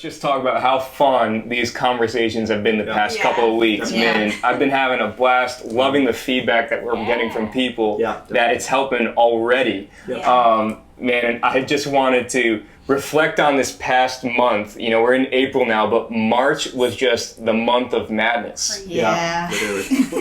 just talk about how fun these conversations have been the past couple of weeks. Man, I've been having a blast, loving the feedback that we're getting from people, that it's helping already. Man, I just wanted to reflect on this past month. You know, we're in April now, but March was just the month of madness.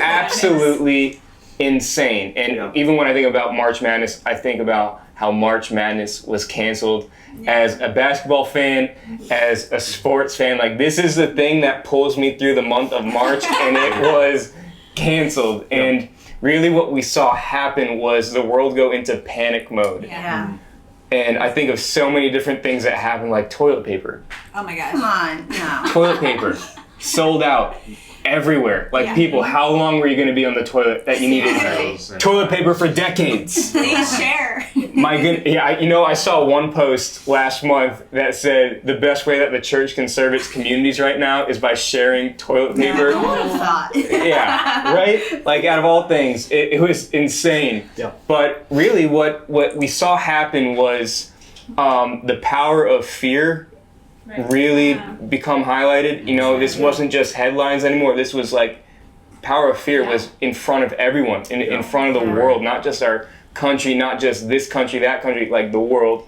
Absolutely insane. And even when I think about March Madness, I think about how March Madness was canceled. As a basketball fan, as a sports fan, like, this is the thing that pulls me through the month of March, and it was canceled. And really what we saw happen was the world go into panic mode. And I think of so many different things that happened, like toilet paper. Oh my gosh. Come on, no. Toilet paper sold out everywhere. Like, people, how long were you going to be on the toilet that you needed toilet paper for decades? Please share. My goodness, I saw one post last month that said the best way that the church can serve its communities right now is by sharing toilet paper. I would have thought. Right? Like, out of all things, it was insane. But really what we saw happen was the power of fear really become highlighted. You know, this wasn't just headlines anymore. This was like, power of fear was in front of everyone, in front of the world, not just our country, not just this country, that country, like the world.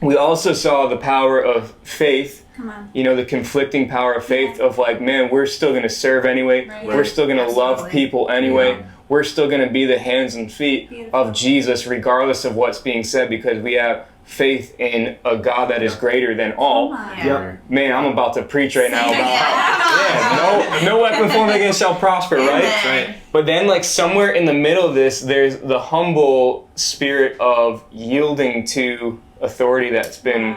We also saw the power of faith. You know, the conflicting power of faith of, like, man, we're still going to serve anyway. We're still going to love people anyway. We're still going to be the hands and feet of Jesus regardless of what's being said, because we have faith in a God that is greater than all. Man, I'm about to preach right now about no weapon formed against shall prosper, right? But then, like, somewhere in the middle of this, there's the humble spirit of yielding to authority that's been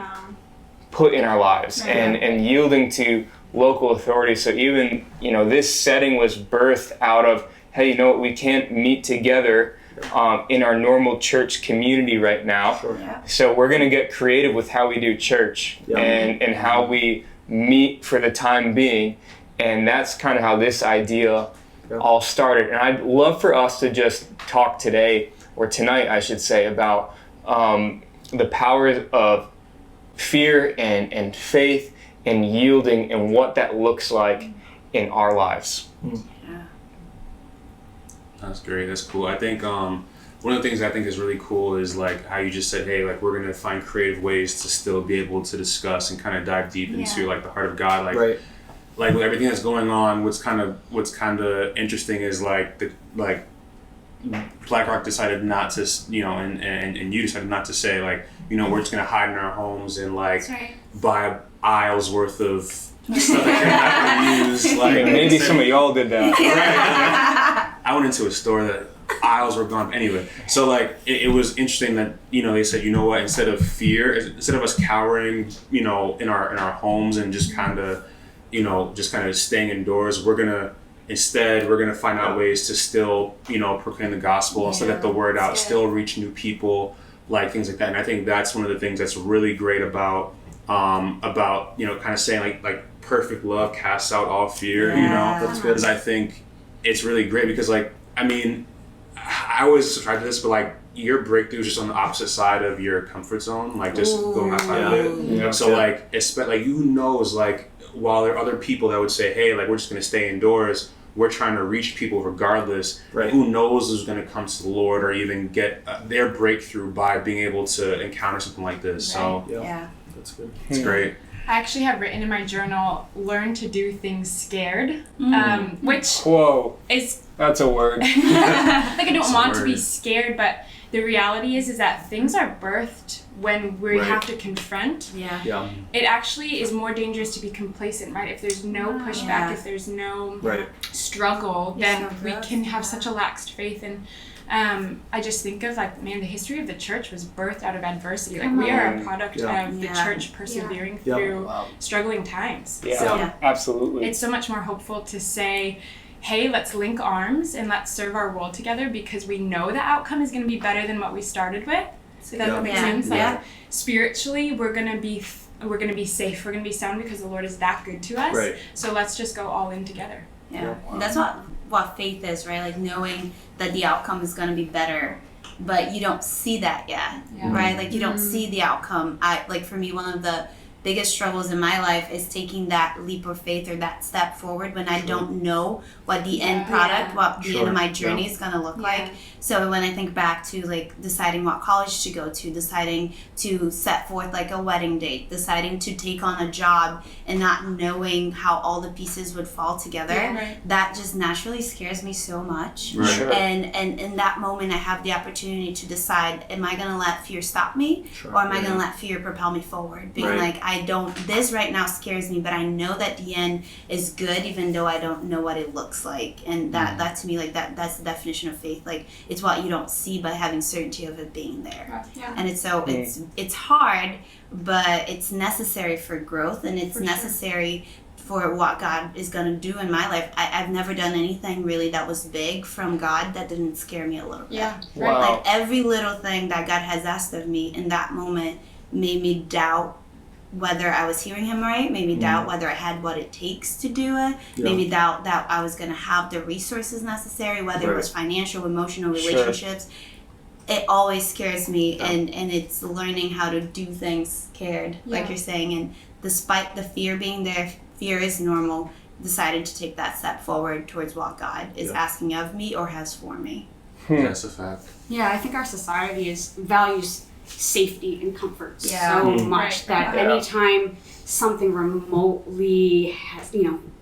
put in our lives, and yielding to local authority. So even, this setting was birthed out of, hey, we can't meet together in our normal church community right now. So we're going to get creative with how we do church and how we meet for the time being. And that's kind of how this idea all started. And I'd love for us to just talk today, or tonight I should say, about the powers of fear and faith and yielding, and what that looks like in our lives. That's great. That's cool. I think one of the things I think is really cool is, like, how you just said, hey, like, we're going to find creative ways to still be able to discuss and kind of dive deep into, like, the heart of God. Like, like, with everything that's going on, what's kind of interesting is, like, BlackRock decided not to, and you decided not to say, like, we're just going to hide in our homes and, like, buy aisles worth of stuff that you're not going to use. Like, maybe some of y'all did that. I went into a store that aisles were gone. Anyway, so, like, it was interesting that, they said, what, instead of fear, instead of us cowering, in our homes and just kind of, staying indoors, we're gonna find out ways to still, proclaim the gospel, still get the word out, still reach new people, like, things like that. And I think that's one of the things that's really great about kind of saying, like perfect love casts out all fear. That's good. Because I think it's really great, because, like, I mean, I always subscribe to this, but, like, your breakthrough is just on the opposite side of your comfort zone, like, just going outside of it. So, like, who knows, like, while there are other people that would say, hey, like, we're just going to stay indoors, we're trying to reach people regardless. Who knows who's going to come to the Lord or even get their breakthrough by being able to encounter something like this. So, that's good. It's great. I actually have written in my journal, learn to do things scared, which is... That's a word. Like, I don't want to be scared, but the reality is that things are birthed when we have to confront. It actually is more dangerous to be complacent, right? If there's no pushback, if there's no struggle, then we can have such a laxed faith. And I just think of, like, man, the history of the church was birthed out of adversity. Like, we are a product of the church persevering through struggling times. So absolutely. It's so much more hopeful to say, hey, let's link arms and let's serve our world together, because we know the outcome is going to be better than what we started with. So that makes sense. Like, spiritually, we're gonna be safe. We're gonna be sound, because the Lord is that good to us. So let's just go all in together. And that's what faith is, right? Like, knowing that the outcome is gonna be better, but you don't see that yet, right? Like, you don't see the outcome. Like, for me, one of the biggest struggles in my life is taking that leap of faith or that step forward when I don't know what the end product, what the end of my journey is going to look like. So when I think back to like deciding what college to go to, deciding to set forth like a wedding date, deciding to take on a job and not knowing how all the pieces would fall together, that just naturally scares me so much. And in that moment I have the opportunity to decide, am I going to let fear stop me or am I going to let fear propel me forward? Being like, this right now scares me, but I know that the end is good even though I don't know what it looks like. And that to me, like that's the definition of faith. Like it's what you don't see but having certainty of it being there. And it's so it's hard, but it's necessary for growth, and it's necessary for what God is going to do in my life. I've never done anything really that was big from God that didn't scare me a little bit. Like every little thing that God has asked of me in that moment made me doubt whether I was hearing him right, made me doubt whether I had what it takes to do it, made me doubt that I was going to have the resources necessary, whether it was financial, emotional, relationships. It always scares me, and it's learning how to do things scared, like you're saying. And despite the fear being there, fear is normal, decided to take that step forward towards what God is asking of me or has for me. That's a fact. Yeah, I think our society values safety and comfort so much that anytime something remotely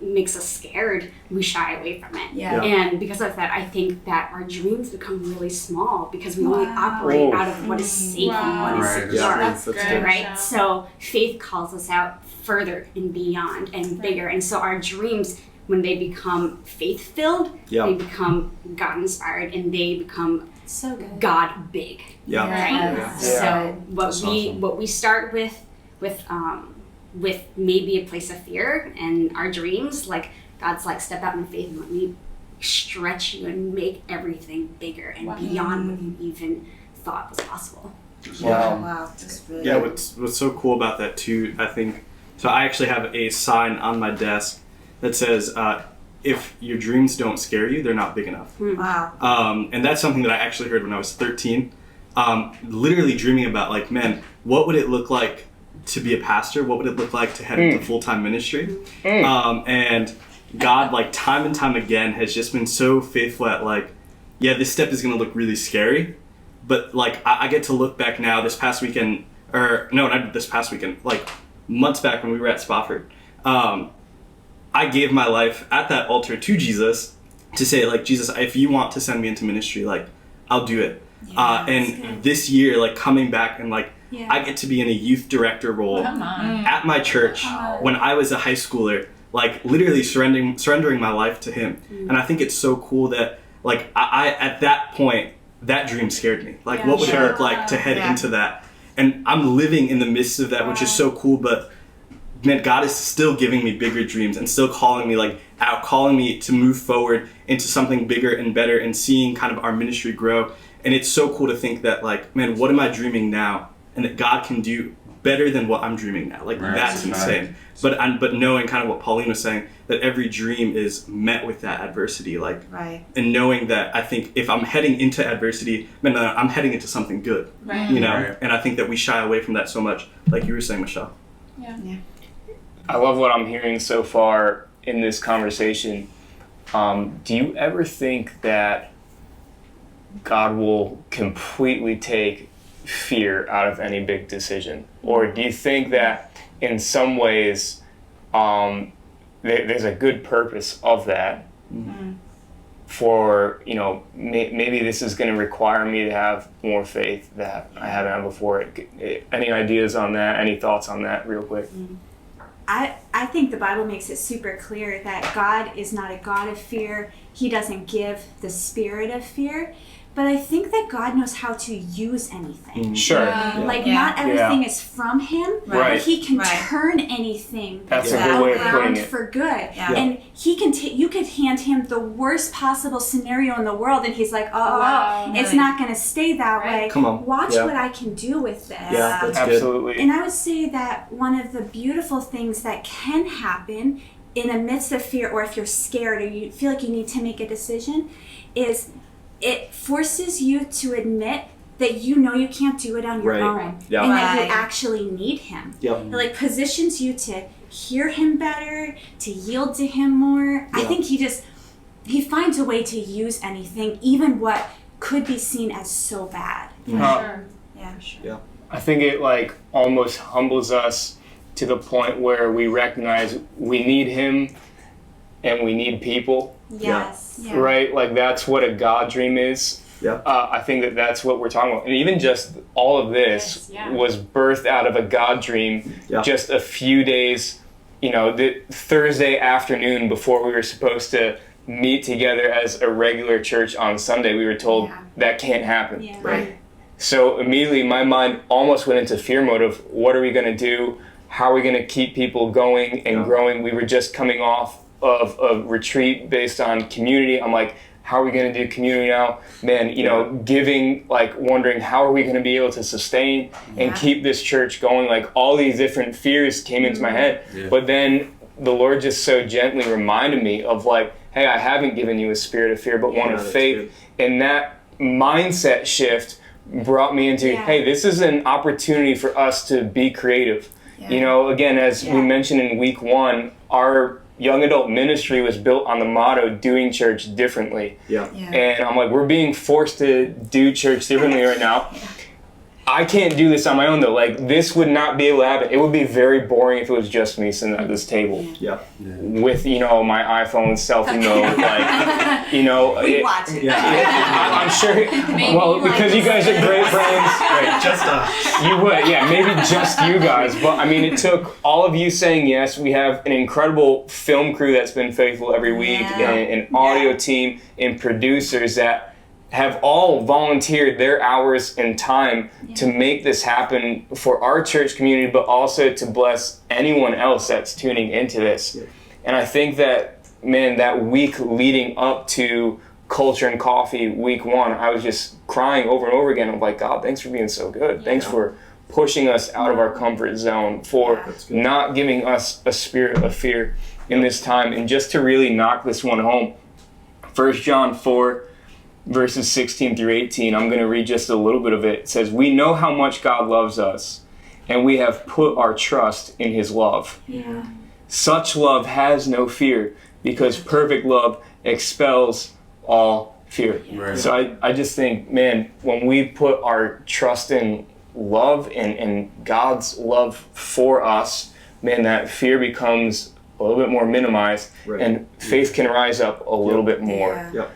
makes us scared, we shy away from it. And because of that, I think that our dreams become really small because we only operate out of what is safe and what is secure. That's good. Right? So faith calls us out further and beyond and bigger. And so our dreams, when they become faith-filled, they become God-inspired, and they become so good. God big. Right? So what we start with maybe a place of fear and our dreams, like God's like, step out in faith and let me stretch you and make everything bigger and beyond what you even thought was possible. Wow. That's really good. What's so cool about that too, I think, so I actually have a sign on my desk that says, if your dreams don't scare you, they're not big enough. Wow. And that's something that I actually heard when I was 13. Literally dreaming about, like, man, what would it look like to be a pastor? What would it look like to head into full-time ministry? And God, like, time and time again has just been so faithful at, like, this step is going to look really scary. But, like, I get to look back now this past weekend, or no, not this past weekend, like, months back when we were at Stamford. I gave my life at that altar to Jesus to say, like, Jesus, if you want to send me into ministry, like, I'll do it. And this year, like, coming back and, like, I get to be in a youth director role at my church when I was a high schooler, like, literally surrendering my life to him. And I think it's so cool that, like, I at that point, that dream scared me. Like, what would it look like to head into that? And I'm living in the midst of that, which is so cool, but man, God is still giving me bigger dreams and still calling me calling me to move forward into something bigger and better and seeing kind of our ministry grow. And it's so cool to think that, like, man, what am I dreaming now? And that God can do better than what I'm dreaming now. Like, that's insane. But knowing kind of what Pauline was saying, that every dream is met with that adversity, like, and knowing that I think if I'm heading into adversity, man, I'm heading into something good, you know? And I think that we shy away from that so much, like you were saying, Michelle. I love what I'm hearing so far in this conversation. Do you ever think that God will completely take fear out of any big decision? Or do you think that in some ways there's a good purpose of that for, maybe this is going to require me to have more faith that I haven't had before? Any ideas on that? Any thoughts on that real quick? I think the Bible makes it super clear that God is not a God of fear. He doesn't give the spirit of fear. But I think that God knows how to use anything. Not everything is from him, but he can turn anything around for good. And he can you could hand him the worst possible scenario in the world, and he's like, it's not going to stay that way. Come on. Watch what I can do with this. Yeah, that's absolutely. And I would say that one of the beautiful things that can happen in the midst of fear, or if you're scared or you feel like you need to make a decision, is it forces you to admit that you know you can't do it on your own, and that you actually need him. It like positions you to hear him better, to yield to him more. I think he finds a way to use anything, even what could be seen as so bad. I think it like almost humbles us to the point where we recognize we need him and we need people. Right? Like that's what a God dream is. I think that that's what we're talking about. And even just all of this was birthed out of a God dream just a few days, the Thursday afternoon before we were supposed to meet together as a regular church on Sunday. We were told that can't happen. Right. So immediately my mind almost went into fear mode of what are we going to do? How are we going to keep people going and growing? We were just coming off of a retreat based on community. I'm like, how are we going to do community now? Man, giving, like wondering how are we going to be able to sustain and keep this church going? Like all these different fears came into my head. But then the Lord just so gently reminded me of like, hey, I haven't given you a spirit of fear, but one of faith. And that mindset shift brought me into, hey, this is an opportunity for us to be creative. Again, as we mentioned in week 1, our young adult ministry was built on the motto, doing church differently. And I'm like, we're being forced to do church differently right now. I can't do this on my own though. Like this would not be able to happen. It would be very boring if it was just me sitting at this table with my iPhone selfie mode. Like we watch it. I'm sure. Well, because you guys are great friends. Right, just us. You would, maybe just you guys. But I mean, it took all of you saying yes. We have an incredible film crew that's been faithful every week, and an audio team and producers that have all volunteered their hours and time to make this happen for our church community, but also to bless anyone else that's tuning into this. And I think that, man, that week leading up to Culture and Coffee week 1, I was just crying over and over again. I'm like, God, thanks for being so good. Thanks for pushing us out of our comfort zone, for not giving us a spirit of fear in this time. And just to really knock this one home, 1 John 4, verses 16 through 18, I'm going to read just a little bit of it. It says, we know how much God loves us, and we have put our trust in his love. Such love has no fear, because perfect love expels all fear. So I just think, man, when we put our trust in love and God's love for us, man, that fear becomes a little bit more minimized, and faith can rise up a little bit more.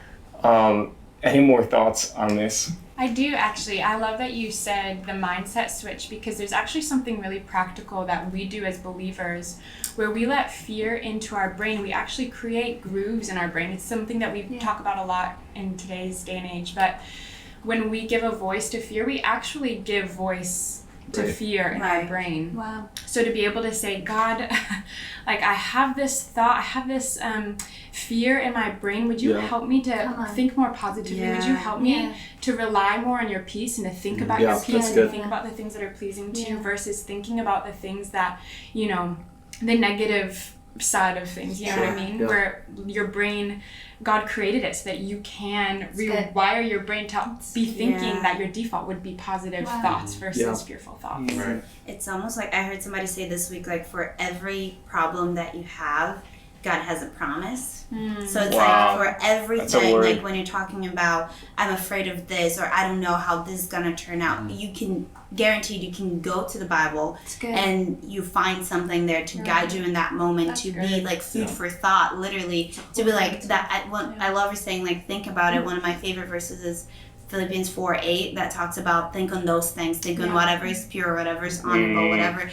Any more thoughts on this? I do actually. I love that you said the mindset switch, because there's actually something really practical that we do as believers where we let fear into our brain. We actually create grooves in our brain. It's something that we talk about a lot in today's day and age. But when we give a voice to fear, we actually give voice to fear in our brain. So to be able to say, God, like I have this thought, I have this fear in my brain. Would you help me to think more positively? Would you help me to rely more on your peace and to think about your peace and to think about the things that are pleasing to you versus thinking about the things that, the negative side of things, you know what I mean? Where your brain, God created it so that you can rewire your brain to be thinking that your default would be positive thoughts versus fearful thoughts. It's almost like I heard somebody say this week, like for every problem that you have, God has a promise. So it's like for everything, like when you're talking about, I'm afraid of this, or I don't know how this is going to turn out, you can guaranteed you can go to the Bible and you find something there to guide you in that moment, to be like food for thought, literally, to be like that. I love her saying, like, think about it. One of my favorite verses is Philippians 4:8 that talks about think on those things, think on whatever is pure, whatever is honorable, whatever,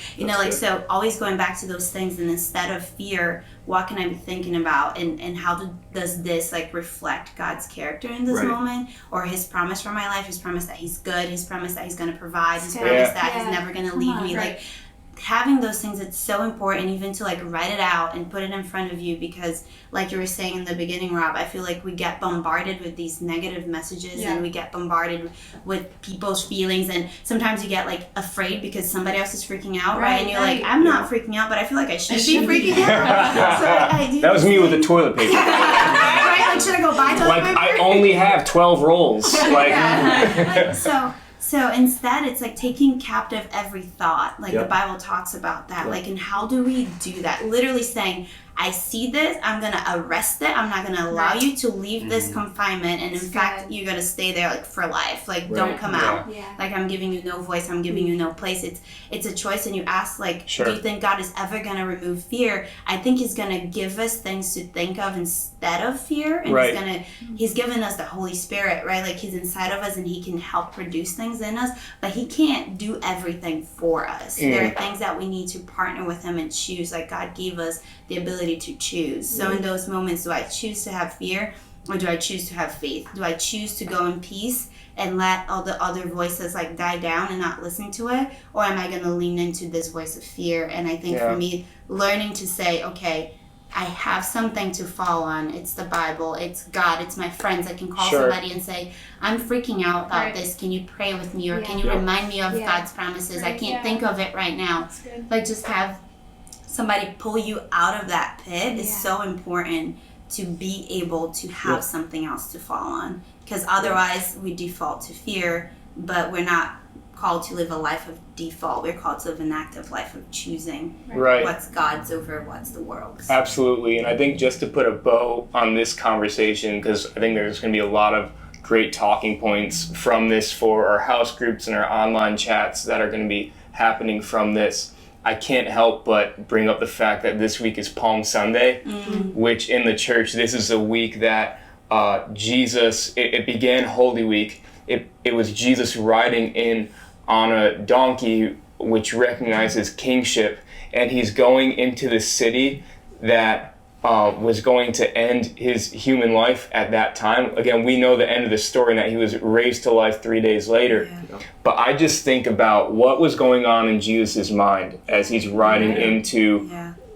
so always going back to those things. And instead of fear, what can I be thinking about, and how does this like reflect God's character in this moment, or his promise for my life, his promise that he's good, his promise that he's going to provide, his promise that he's never going to leave me. Like having those things, it's so important, even to like write it out and put it in front of you, because like you were saying in the beginning, Rob, I feel like we get bombarded with these negative messages and we get bombarded with people's feelings, and sometimes you get like afraid because somebody else is freaking out, right? And you're like, I'm not freaking out, but I feel like I should be freaking out. So that was me with the toilet paper. Right? Like, should I go buy toilet paper? Like, I only have 12 rolls. Like, so So instead, it's like taking captive every thought. Like the Bible talks about that. Like, and how do we do that? Literally saying, I see this, I'm going to arrest it. I'm not going to allow you to leave this confinement. And in fact, you're going to stay there like for life. Like, don't come out. Yeah. Like, I'm giving you no voice. I'm giving you no place. It's a choice. And you ask, like, do you think God is ever going to remove fear? I think he's going to give us things to think of instead of fear. And he's given us the Holy Spirit, right? Like, he's inside of us and he can help produce things in us. But he can't do everything for us. There are things that we need to partner with him and choose. Like, God gave us the ability to choose. So in those moments, do I choose to have fear or do I choose to have faith? Do I choose to go in peace and let all the other voices like die down and not listen to it? Or am I going to lean into this voice of fear? And I think for me, learning to say, okay, I have something to fall on. It's the Bible. It's God. It's my friends. I can call somebody and say, I'm freaking out about this. Can you pray with me? Or can you remind me of God's promises? I can't think of it right now. Like, just have somebody pull you out of that pit is so important to be able to have something else to fall on. Because otherwise we default to fear, but we're not called to live a life of default. We're called to live an active life of choosing what's God's over what's the world's. Absolutely. And I think just to put a bow on this conversation, because I think there's going to be a lot of great talking points from this for our house groups and our online chats that are going to be happening from this. I can't help but bring up the fact that this week is Palm Sunday, which in the church, this is a week that Jesus, it began Holy Week. It was Jesus riding in on a donkey, which recognizes kingship, and he's going into the city that was going to end his human life at that time. Again, we know the end of the story, and that he was raised to life 3 days later. But I just think about what was going on in Jesus' mind as he's riding into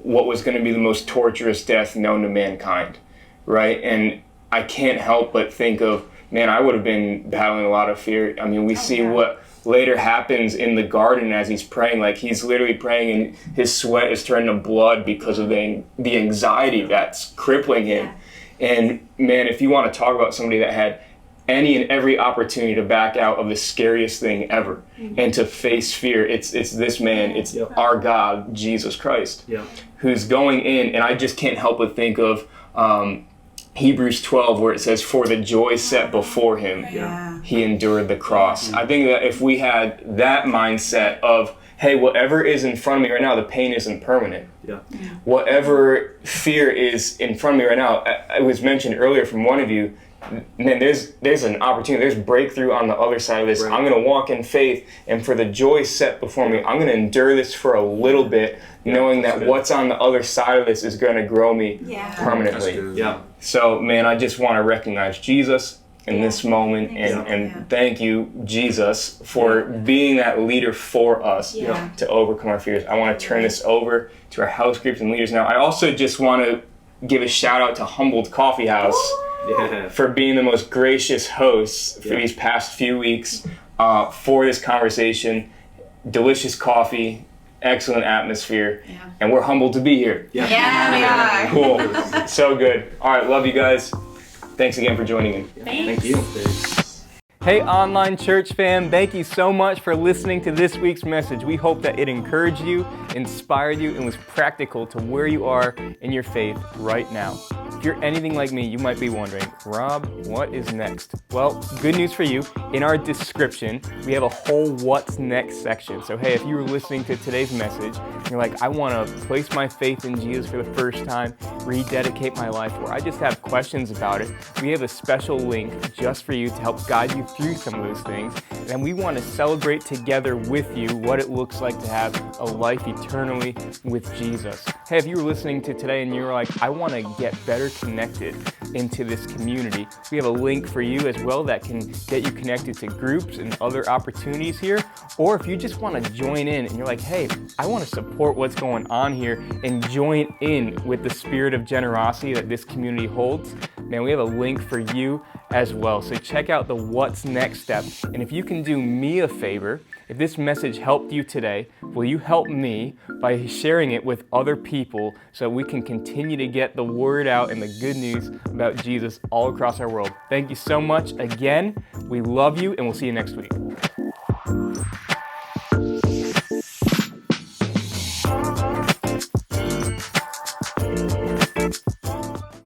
what was going to be the most torturous death known to mankind, right? And I can't help but think of, man, I would have been battling a lot of fear. I mean, we see what later happens in the garden as he's praying. Like, he's literally praying and his sweat is turning to blood because of the anxiety that's crippling him. And man, if you want to talk about somebody that had any and every opportunity to back out of the scariest thing ever and to face fear, it's this man, it's our God, Jesus Christ, who's going in. And I just can't help but think of Hebrews 12, where it says, for the joy set before him, he endured the cross. I think that if we had that mindset of, hey, whatever is in front of me right now, the pain isn't permanent. Whatever fear is in front of me right now, it was mentioned earlier from one of you, man, there's an opportunity, there's breakthrough on the other side of this. I'm going to walk in faith, and for the joy set before me, I'm going to endure this for a little bit, knowing that what's on the other side of this is going to grow me permanently. So, man, I just want to recognize Jesus in this moment, and thank you, Jesus, for being that leader for us to overcome our fears. I want to turn this over to our house groups and leaders now. I also just want to give a shout out to Humbled Coffeehouse for being the most gracious hosts for these past few weeks for this conversation. Delicious coffee, excellent atmosphere, and we're humbled to be here. We are. Cool. So good. All right, love you guys. Thanks again for joining in. Thank you. Hey, online church fam, thank you so much for listening to this week's message. We hope that it encouraged you, inspired you, and was practical to where you are in your faith right now. If you're anything like me, you might be wondering, Rob, what is next? Well, good news for you. In our description, we have a whole what's next section. So hey, if you were listening to today's message, and you're like, I want to place my faith in Jesus for the first time, rededicate my life, or I just have questions about it, we have a special link just for you to help guide you through some of those things. And we want to celebrate together with you what it looks like to have a life eternally with Jesus. Hey, if you were listening to today and you're like, I want to get better connected into this community, we have a link for you as well that can get you connected to groups and other opportunities here. Or if you just want to join in and you're like, hey, I want to support what's going on here and join in with the spirit of generosity that this community holds, man, we have a link for you as well. So check out the What's Next step. And if you can do me a favor, if this message helped you today, will you help me by sharing it with other people so we can continue to get the word out and the good news about Jesus all across our world? Thank you so much again. We love you, and we'll see you next week.